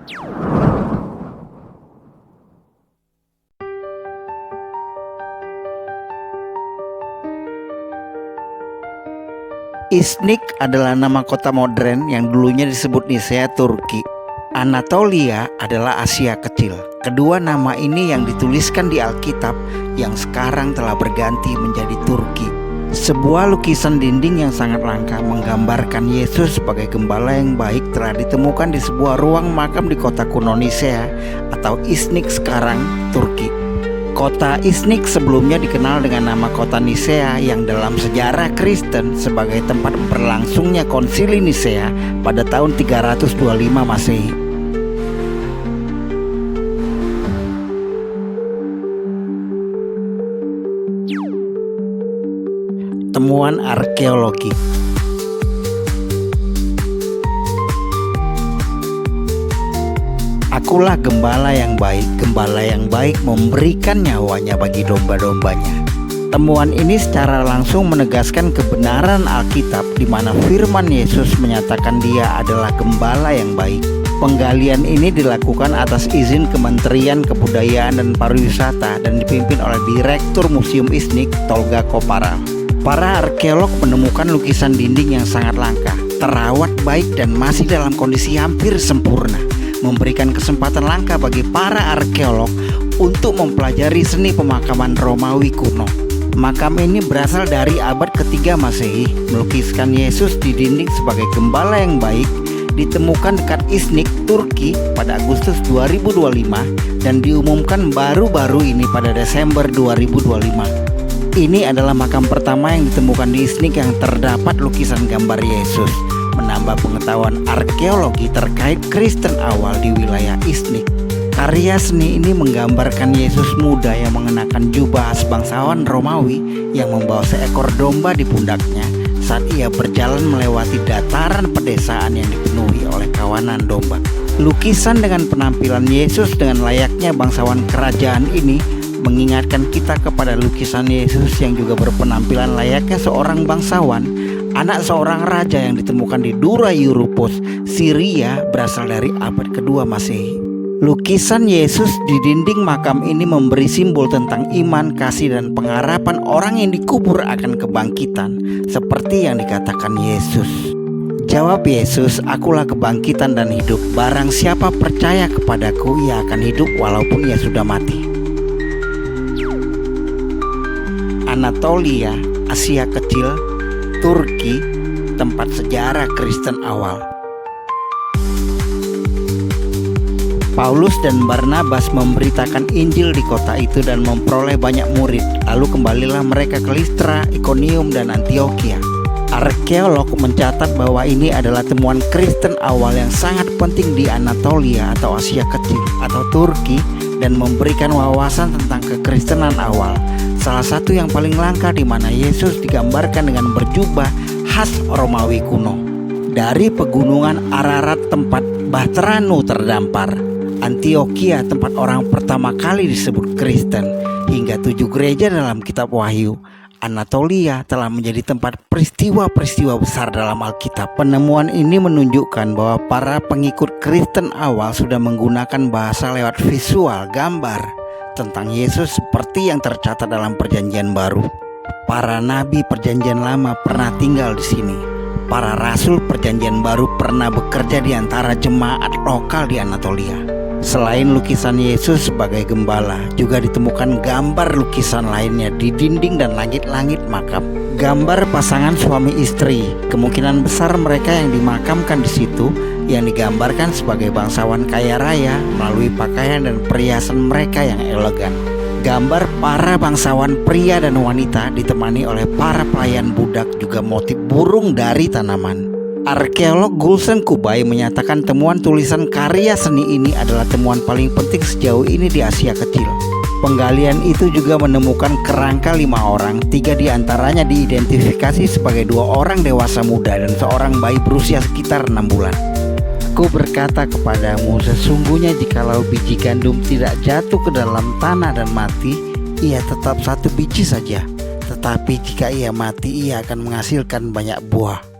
Iznik adalah nama kota modern yang dulunya disebut Nisea, Turki. Anatolia adalah Asia Kecil. Kedua nama ini yang dituliskan di Alkitab yang sekarang telah berganti menjadi Turki. Sebuah lukisan dinding yang sangat langka menggambarkan Yesus sebagai gembala yang baik telah ditemukan di sebuah ruang makam di kota kuno Nisea atau Iznik sekarang, Turki. Kota Iznik sebelumnya dikenal dengan nama kota Nisea yang dalam sejarah Kristen sebagai tempat berlangsungnya konsili Nisea pada tahun 325 Masehi. Temuan arkeologi. Akulah gembala yang baik. Gembala yang baik memberikan nyawanya bagi domba-dombanya. Temuan ini secara langsung menegaskan kebenaran Alkitab di mana firman Yesus menyatakan Dia adalah gembala yang baik. Penggalian ini dilakukan atas izin Kementerian Kebudayaan dan Pariwisata dan dipimpin oleh Direktur Museum Iznik, Tolga Koparal. Para arkeolog menemukan lukisan dinding yang sangat langka, terawat baik dan masih dalam kondisi hampir sempurna, memberikan kesempatan langka bagi para arkeolog untuk mempelajari seni pemakaman Romawi kuno. Makam ini berasal dari abad ketiga Masehi, melukiskan Yesus di dinding sebagai gembala yang baik, ditemukan dekat Iznik, Turki pada Agustus 2025 dan diumumkan baru-baru ini pada Desember 2025. Ini adalah makam pertama yang ditemukan di Iznik yang terdapat lukisan gambar Yesus, menambah pengetahuan arkeologi terkait Kristen awal di wilayah Iznik. Karya seni ini menggambarkan Yesus muda yang mengenakan jubah khas bangsawan Romawi yang membawa seekor domba di pundaknya saat ia berjalan melewati dataran pedesaan yang dipenuhi oleh kawanan domba. Lukisan dengan penampilan Yesus dengan layaknya bangsawan kerajaan ini mengingatkan kita kepada lukisan Yesus yang juga berpenampilan layaknya seorang bangsawan, anak seorang raja yang ditemukan di Dura Europos, Syria berasal dari abad kedua Masehi. Lukisan Yesus di dinding makam ini memberi simbol tentang iman, kasih, dan pengharapan orang yang dikubur akan kebangkitan, seperti yang dikatakan Yesus. Jawab Yesus, "Akulah kebangkitan dan hidup. Barang siapa percaya kepadaku, ia akan hidup walaupun ia sudah mati." Anatolia, Asia Kecil, Turki, tempat sejarah Kristen awal. Paulus dan Barnabas memberitakan Injil di kota itu dan memperoleh banyak murid. Lalu kembalilah mereka ke Listra, Ikonium, dan Antiokhia. Arkeolog mencatat bahwa ini adalah temuan Kristen awal yang sangat penting di Anatolia atau Asia Kecil atau Turki dan memberikan wawasan tentang kekristenan awal. Salah satu yang paling langka di mana Yesus digambarkan dengan berjubah khas Romawi kuno. Dari pegunungan Ararat tempat Bahteranu terdampar, Antiokhia tempat orang pertama kali disebut Kristen, hingga 7 gereja dalam kitab Wahyu, Anatolia telah menjadi tempat peristiwa-peristiwa besar dalam Alkitab. Penemuan ini menunjukkan bahwa para pengikut Kristen awal sudah menggunakan bahasa lewat visual, gambar tentang Yesus seperti yang tercatat dalam Perjanjian Baru. Para nabi Perjanjian Lama pernah tinggal di sini. Para rasul Perjanjian Baru pernah bekerja di antara jemaat lokal di Anatolia. Selain lukisan Yesus sebagai gembala, juga ditemukan gambar lukisan lainnya di dinding dan langit-langit makam. Gambar pasangan suami istri, kemungkinan besar mereka yang dimakamkan di situ, yang digambarkan sebagai bangsawan kaya raya melalui pakaian dan perhiasan mereka yang elegan. Gambar para bangsawan pria dan wanita ditemani oleh para pelayan budak, juga motif burung dari tanaman. Arkeolog Gulsen Kubay menyatakan temuan tulisan karya seni ini adalah temuan paling penting sejauh ini di Asia Kecil. Penggalian itu juga menemukan kerangka 5 orang, 3 diantaranya diidentifikasi sebagai 2 orang dewasa muda dan seorang bayi berusia sekitar 6 bulan. Aku berkata kepadamu, sesungguhnya jikalau biji gandum tidak jatuh ke dalam tanah dan mati, ia tetap 1 biji saja. Tetapi jika ia mati, ia akan menghasilkan banyak buah.